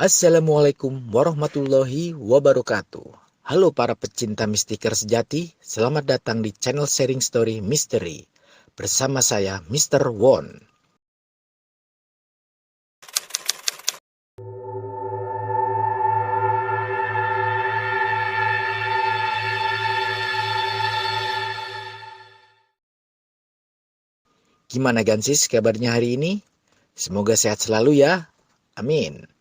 Assalamualaikum warahmatullahi wabarakatuh. Halo para pecinta mistiker sejati, selamat datang di channel Sharing Story Misteri. Bersama saya Mr. Won. Gimana Gansis kabarnya hari ini? Semoga sehat selalu ya. Amin.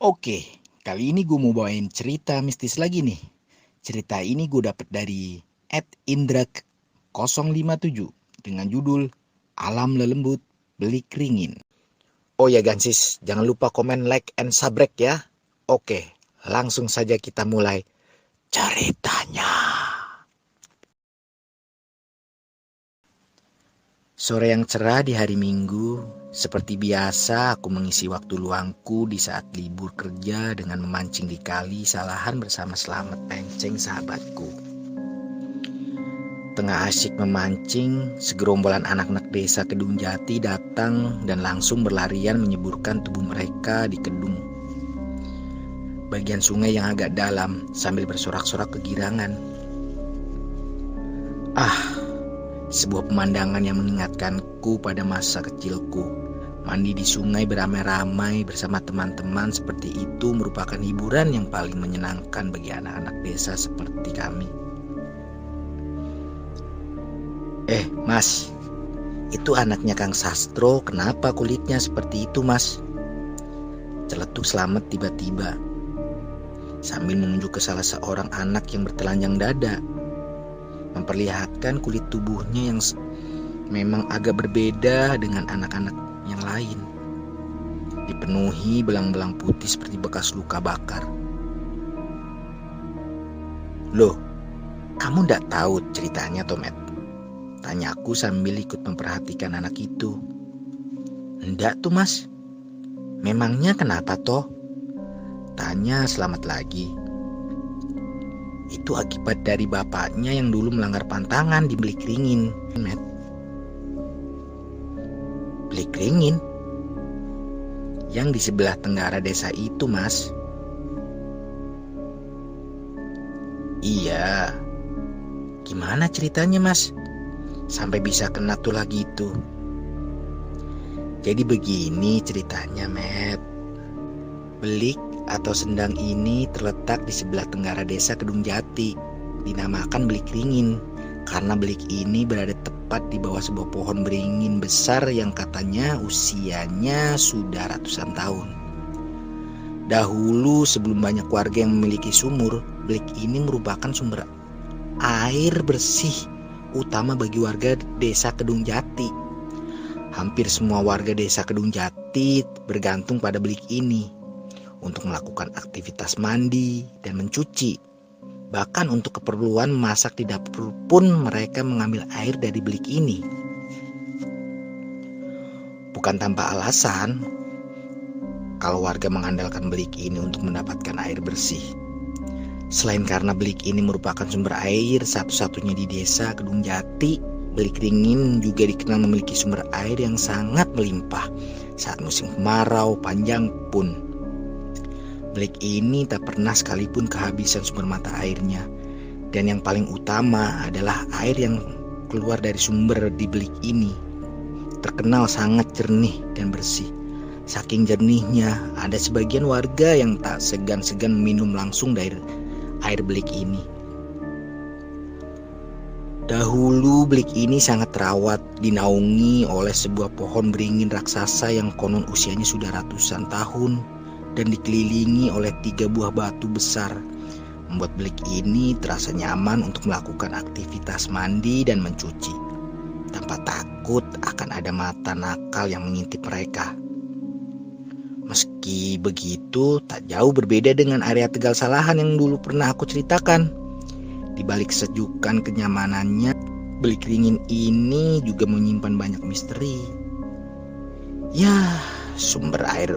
Oke, kali ini gue mau bawain cerita mistis lagi nih. Cerita ini gue dapet dari @indrak057 dengan judul Alam Lelembut Belik Ringin. Oh ya Gansis, jangan lupa komen, like, and subscribe ya. Oke, langsung saja kita mulai ceritanya. Sore yang cerah di hari Minggu, seperti biasa aku mengisi waktu luangku di saat libur kerja dengan memancing di kali Salahan bersama Slamet Penceng sahabatku. Tengah asyik memancing, segerombolan anak-anak desa Kedung Jati datang dan langsung berlarian menyeburkan tubuh mereka di kedung. Bagian sungai yang agak dalam sambil bersorak-sorak kegirangan. Sebuah pemandangan yang mengingatkanku pada masa kecilku. Mandi di sungai beramai-ramai bersama teman-teman seperti itu merupakan hiburan yang paling menyenangkan bagi anak-anak desa seperti kami. Mas, itu anaknya Kang Sastro, kenapa kulitnya seperti itu mas? Celetuk Slamet tiba-tiba sambil menunjuk ke salah seorang anak yang bertelanjang dada, memperlihatkan kulit tubuhnya yang memang agak berbeda dengan anak-anak yang lain, dipenuhi belang-belang putih seperti bekas luka bakar. Loh, kamu ndak tahu ceritanya Tomet? Tanyaku sambil ikut memperhatikan anak itu. Ndak tuh mas. Memangnya kenapa toh? Tanya Slamet lagi. Itu akibat dari bapaknya yang dulu melanggar pantangan di Belik Ringin, Met. Belik Ringin? Yang di sebelah tenggara desa itu, Mas. Iya. Gimana ceritanya, Mas? Sampai bisa kena tulah gitu. Jadi begini ceritanya, Met. Belik atau sendang ini terletak di sebelah tenggara desa Kedung Jati, dinamakan Belik Ringin karena belik ini berada tepat di bawah sebuah pohon beringin besar yang katanya usianya sudah ratusan tahun. Dahulu sebelum banyak warga yang memiliki sumur, belik ini merupakan sumber air bersih utama bagi warga desa Kedung Jati. Hampir semua warga desa Kedung Jati bergantung pada belik ini untuk melakukan aktivitas mandi dan mencuci. Bahkan untuk keperluan memasak di dapur pun mereka mengambil air dari belik ini. Bukan tanpa alasan kalau warga mengandalkan belik ini untuk mendapatkan air bersih. Selain karena belik ini merupakan sumber air satu-satunya di desa Kedung Jati, Belik Ringin juga dikenal memiliki sumber air yang sangat melimpah saat musim kemarau panjang pun. Belik ini tak pernah sekalipun kehabisan sumber mata airnya. Dan yang paling utama adalah air yang keluar dari sumber di belik ini terkenal sangat jernih dan bersih. Saking jernihnya, ada sebagian warga yang tak segan-segan minum langsung dari air belik ini. Dahulu belik ini sangat terawat, dinaungi oleh sebuah pohon beringin raksasa yang konon usianya sudah ratusan tahun dan dikelilingi oleh 3 buah batu besar, membuat belik ini terasa nyaman untuk melakukan aktivitas mandi dan mencuci tanpa takut akan ada mata nakal yang mengintip mereka. Meski begitu, tak jauh berbeda dengan area Tegal Salahan yang dulu pernah aku ceritakan. Di balik kesejukan kenyamanannya, Belik Ringin ini juga menyimpan banyak misteri. Ya, sumber air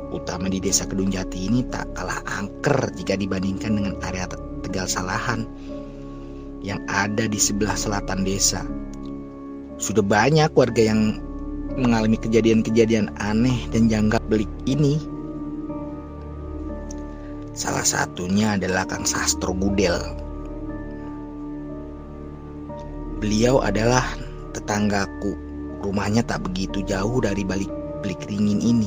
utama di desa Kedung Jati ini tak kalah angker jika dibandingkan dengan area Tegal Salahan yang ada di sebelah selatan desa. Sudah banyak warga yang mengalami kejadian-kejadian aneh dan janggal belik ini. Salah satunya adalah Kang Sastro Gudel. Beliau adalah tetanggaku. Rumahnya tak begitu jauh dari balik Blik Ringin ini.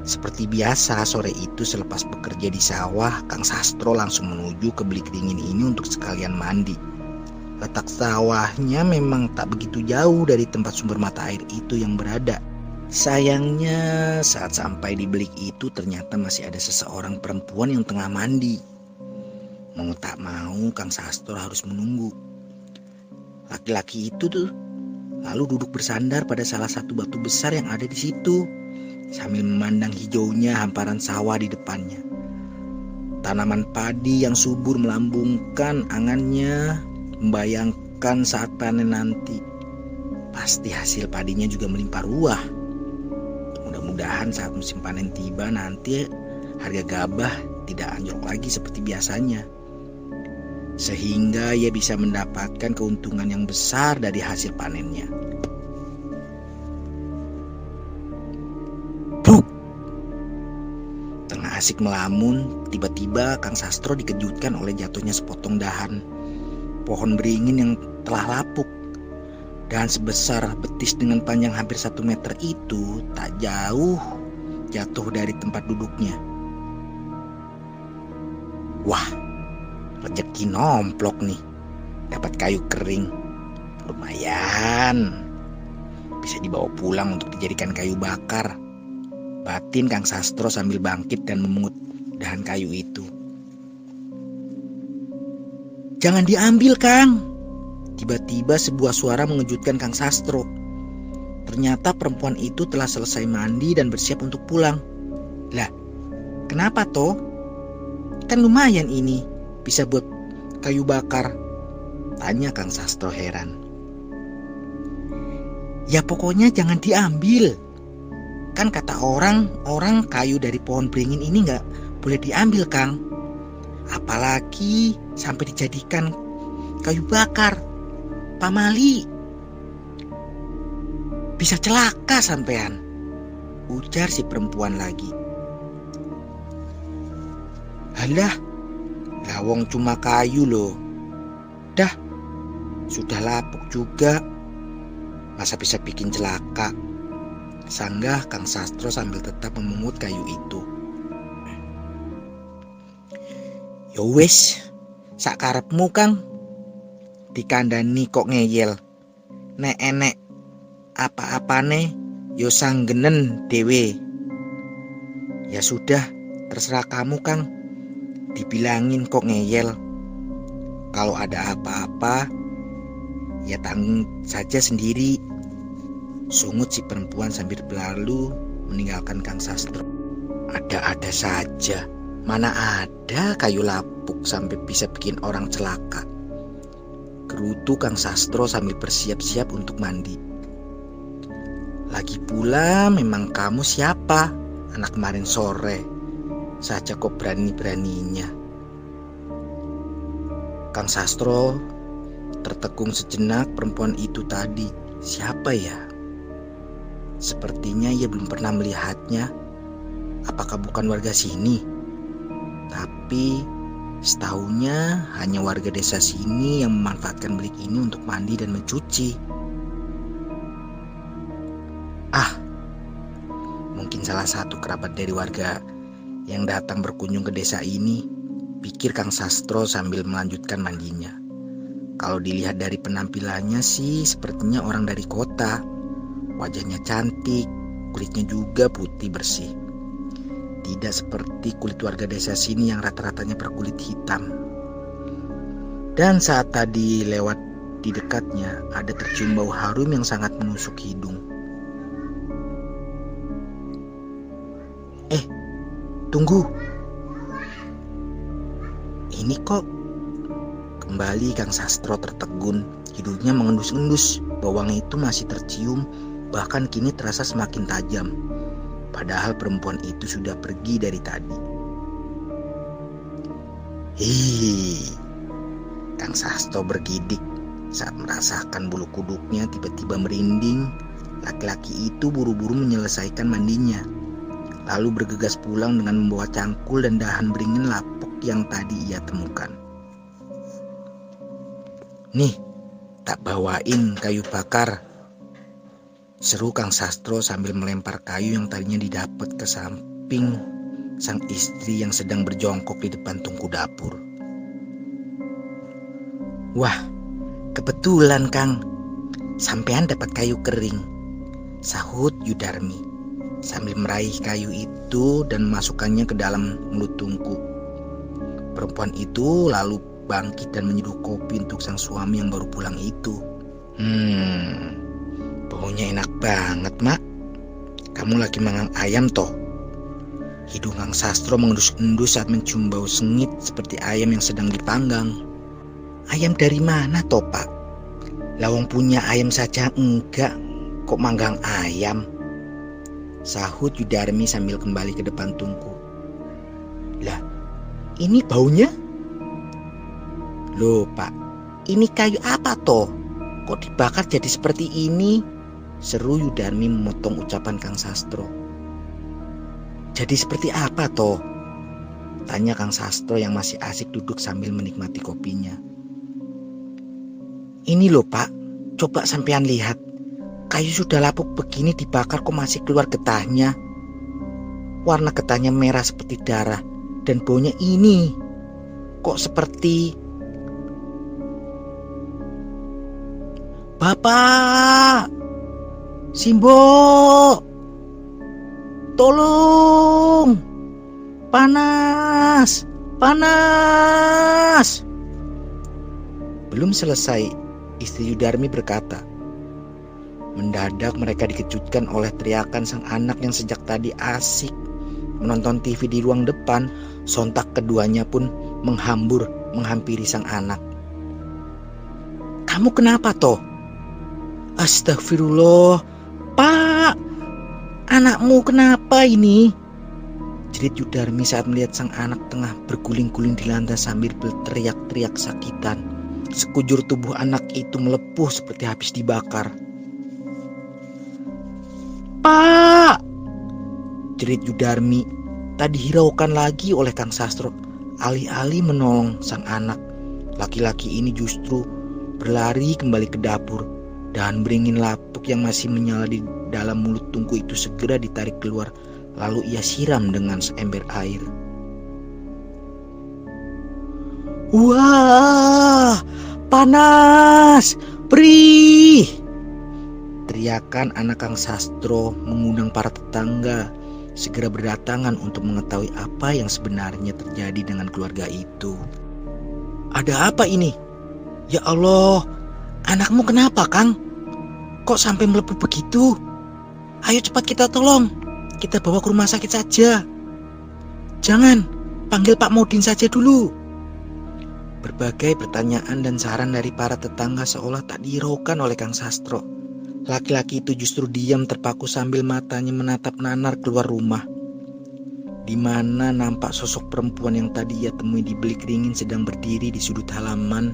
Seperti biasa, sore itu selepas bekerja di sawah, Kang Sastro langsung menuju ke Blik Ringin ini untuk sekalian mandi. Letak sawahnya memang tak begitu jauh dari tempat sumber mata air itu yang berada. Sayangnya saat sampai di bilik itu ternyata masih ada seseorang perempuan yang tengah mandi. Mau tak mau Kang Sastro harus menunggu. Laki-laki itu tuh lalu duduk bersandar pada salah satu batu besar yang ada di situ sambil memandang hijaunya hamparan sawah di depannya. Tanaman padi yang subur melambungkan angannya, membayangkan saat panen nanti. Pasti hasil padinya juga melimpah ruah. Mudah-mudahan saat musim panen tiba nanti harga gabah tidak anjlok lagi seperti biasanya. Sehingga ia bisa mendapatkan keuntungan yang besar dari hasil panennya. Bruk! Tengah asik melamun, tiba-tiba Kang Sastro dikejutkan oleh jatuhnya sepotong dahan pohon beringin yang telah lapuk. Dan sebesar betis dengan panjang hampir 1 meter itu tak jauh jatuh dari tempat duduknya. Wah, rezeki nomplok nih. Dapat kayu kering. Lumayan. Bisa dibawa pulang untuk dijadikan kayu bakar. Batin Kang Sastro sambil bangkit dan memungut dahan kayu itu. Jangan diambil, Kang. Tiba-tiba sebuah suara mengejutkan Kang Sastro. Ternyata perempuan itu telah selesai mandi dan bersiap untuk pulang. Lah, kenapa toh? Kan lumayan ini, bisa buat kayu bakar. Tanya Kang Sastro heran. Ya pokoknya jangan diambil. Kan kata orang kayu dari pohon beringin ini gak boleh diambil, Kang. Apalagi sampai dijadikan kayu bakar. Pamali, bisa celaka sampean, ujar si perempuan lagi. Halah, lawong cuma kayu loh. Dah, sudah lapuk juga. Masa bisa bikin celaka? Sanggah Kang Sastro sambil tetap memungut kayu itu. Yo wis, sak karepmu, Kang. Dikandani kok ngeyel. Nek enek apa-apane yo sanggenen dewe. Ya sudah, terserah kamu, Kang. Dibilangin kok ngeyel. Kalau ada apa-apa ya tanggung saja sendiri. Sungut si perempuan sambil berlalu meninggalkan Kang Sastro. Ada-ada saja. Mana ada kayu lapuk sampai bisa bikin orang celaka. Gerutu Kang Sastro sambil bersiap-siap untuk mandi. Lagi pula memang kamu siapa? Anak kemarin sore saja kok berani-beraninya. Kang Sastro tertegun sejenak. Perempuan itu tadi siapa ya? Sepertinya ia belum pernah melihatnya. Apakah bukan warga sini? Tapi setahunya hanya warga desa sini yang memanfaatkan bilik ini untuk mandi dan mencuci. Mungkin salah satu kerabat dari warga yang datang berkunjung ke desa ini, pikir Kang Sastro sambil melanjutkan mandinya. Kalau dilihat dari penampilannya sih sepertinya orang dari kota. Wajahnya cantik, kulitnya juga putih bersih. Tidak seperti kulit warga desa sini yang rata-ratanya berkulit hitam. Dan saat tadi lewat di dekatnya, ada tercium bau harum yang sangat menusuk hidung. Tunggu. Ini kok? Kembali Kang Sastro tertegun. Hidungnya mengendus-endus. Bawangnya itu masih tercium, bahkan kini terasa semakin tajam. Padahal perempuan itu sudah pergi dari tadi. Kang Sastro bergidik saat merasakan bulu kuduknya tiba-tiba merinding. Laki-laki itu buru-buru menyelesaikan mandinya. lalu bergegas pulang dengan membawa cangkul dan dahan beringin lapuk yang tadi ia temukan. "Nih, tak bawain kayu bakar," seru Kang Sastro sambil melempar kayu yang tadinya didapat ke samping sang istri yang sedang berjongkok di depan tungku dapur. "Wah, kebetulan Kang, sampean dapat kayu kering," sahut Yudarmi sambil meraih kayu itu dan memasukkannya ke dalam mulut tungku. Perempuan itu lalu bangkit dan menyeduh kopi untuk sang suami yang baru pulang itu. Baunya enak banget, Mak. Kamu lagi mangang ayam toh?" Hidung Kang Sastro mengendus-endus saat mencium bau sengit seperti ayam yang sedang dipanggang. "Ayam dari mana toh, Pak? Lawang punya ayam saja enggak, kok manggang ayam?" sahut Yudarmi sambil kembali ke depan tungku. "Lah, ini baunya?" "Loh Pak, ini kayu apa toh? Kok dibakar jadi seperti ini?" seru Yudarmi memotong ucapan Kang Sastro. "Jadi seperti apa toh?" tanya Kang Sastro yang masih asik duduk sambil menikmati kopinya. "Ini loh Pak, coba sampean lihat. Kayu sudah lapuk begini dibakar kok masih keluar getahnya. Warna getahnya merah seperti darah dan baunya ini kok seperti..." "Bapak! Simbo! Tolong! Panas! Panas!" Belum selesai, istri Yudarmi berkata. Mendadak mereka dikejutkan oleh teriakan sang anak yang sejak tadi asik menonton TV di ruang depan. Sontak keduanya pun menghampiri sang anak. "Kamu kenapa toh?" "Astagfirullah, Pak, anakmu kenapa ini?" jerit Yudarmi saat melihat sang anak tengah berguling-guling di lantai sambil berteriak-teriak sakitan. Sekujur tubuh anak itu melepuh seperti habis dibakar. "Pak!" jerit Yudarmi, tak dihiraukan lagi oleh Kang Sastro. Alih-alih menolong sang anak, laki-laki ini justru berlari kembali ke dapur. Dahan beringin lapuk yang masih menyala di dalam mulut tungku itu segera ditarik keluar, lalu ia siram dengan seember air. "Wah, panas, perih!" teriakan anak Kang Sastro mengundang para tetangga segera berdatangan untuk mengetahui apa yang sebenarnya terjadi dengan keluarga itu. "Ada apa ini? Ya Allah, anakmu kenapa, Kang? Kok sampai melepuh begitu? Ayo cepat kita tolong. Kita bawa ke rumah sakit saja. Jangan, panggil Pak Modin saja dulu." Berbagai pertanyaan dan saran dari para tetangga seolah tak dihiraukan oleh Kang Sastro. Laki-laki itu justru diam terpaku sambil matanya menatap nanar keluar rumah, di mana nampak sosok perempuan yang tadi ia temui di bilik ringin sedang berdiri di sudut halaman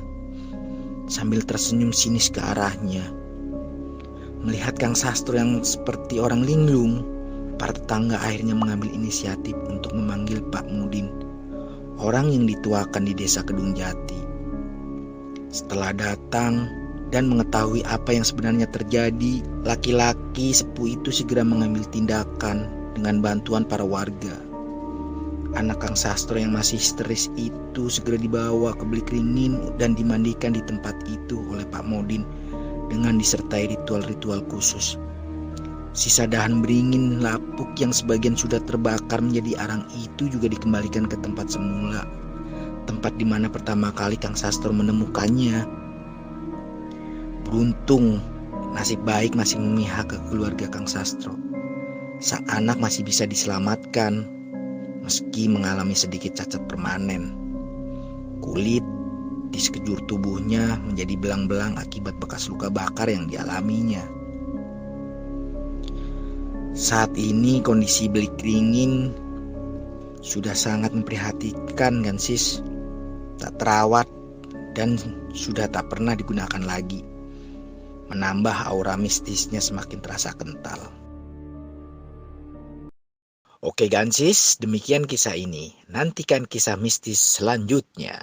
sambil tersenyum sinis ke arahnya. Melihat Kang Sastro yang seperti orang linglung, para tetangga akhirnya mengambil inisiatif untuk memanggil Pak Mudin, orang yang dituakan di desa Kedung Jati. Setelah datang dan mengetahui apa yang sebenarnya terjadi, laki-laki sepuh itu segera mengambil tindakan dengan bantuan para warga. Anak Kang Sastro yang masih histeris itu segera dibawa ke bilik ringin dan dimandikan di tempat itu oleh Pak Modin dengan disertai ritual-ritual khusus. Sisa dahan beringin lapuk yang sebagian sudah terbakar menjadi arang itu juga dikembalikan ke tempat semula, tempat di mana pertama kali Kang Sastro menemukannya. Beruntung, nasib baik masih memihak ke keluarga Kang Sastro. Sang anak masih bisa diselamatkan, meski mengalami sedikit cacat permanen. Kulit di sekujur tubuhnya menjadi belang-belang akibat bekas luka bakar yang dialaminya. Saat ini kondisi bilik ringin sudah sangat memprihatinkan kan sis. Tak terawat dan sudah tak pernah digunakan lagi, menambah aura mistisnya semakin terasa kental. Oke Gansis, demikian kisah ini. Nantikan kisah mistis selanjutnya.